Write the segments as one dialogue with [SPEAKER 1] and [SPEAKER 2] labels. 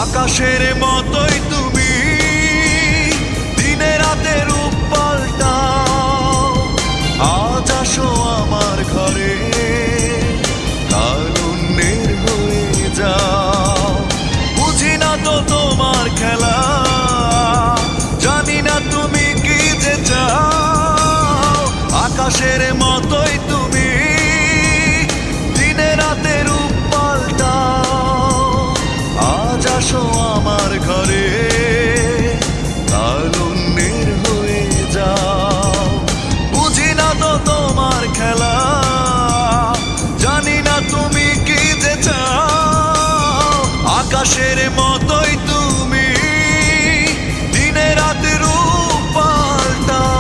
[SPEAKER 1] আকাশের মতোই তুমি দিনে রাতে রূপ পাল্টাও। আজ আসো আমার ঘরে, তারুণ্যের হয়ে যাও। বুঝি না তো তোমার খেলা, জানি না তুমি কি যে চাও। আকাশের মতোই তুমি দিনে রাতে রূপ পাল্টাও। আজ আসো আমার ঘরে, তারুণ্যের হয়ে যাও। বুঝি না তো তোমার খেলা, জানি না তুমি কি যে চাও। আকাশের মতোই তুমি দিনে রাতে রূপ পাল্টাও।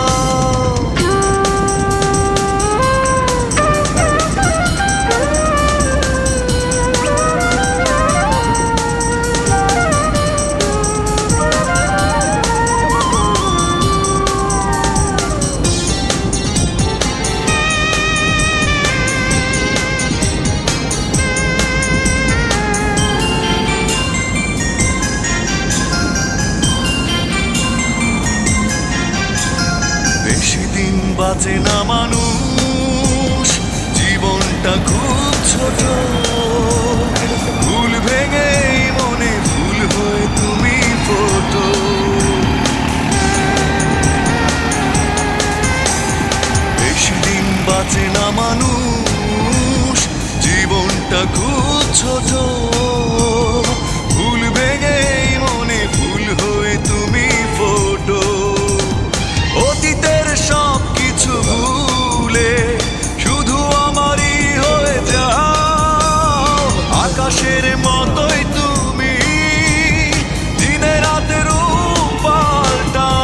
[SPEAKER 1] বেশি দিন বাঁচে না মানুষ, জীবনটা খুব ছোট। ফুল ভেঙে মনে ফুল হয়ে তুমি ফোটো। বেশি দিন বাঁচে না মানুষ, জীবনটা খুব ছোট। ফুল ভেঙে মনে ফুল হয়ে তুমি ফোটো। অতীতের সব কিছু ভুলে শুধু আমারই হয়ে যাও। আকাশের মতোই তুমি দিনে রাতে রূপ পাল্টাও।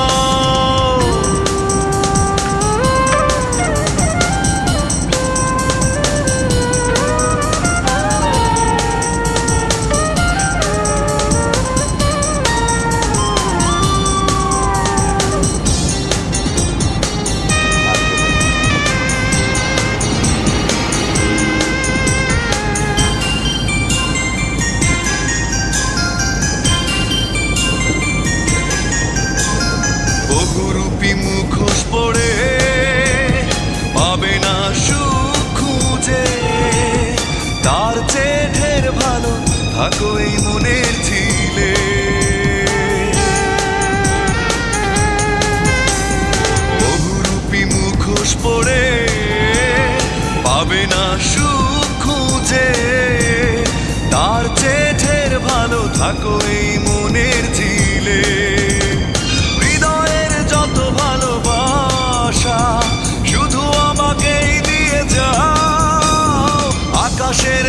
[SPEAKER 1] বহুরূপী মুখোশ পড়ে পাবে না সুখ খুঁজে। তার চেয়ে ঢের ভালো থাকো এই মনের ঝিলে। বহুরূপী মুখোশ পড়ে পাবে না সুখ খুঁজে। তার চেয়ে ঢের ভালো থাকো এই মনের ঝিলে। যত ভালোবাসা শুধু আমাকেই দিয়ে যাও। আকাশের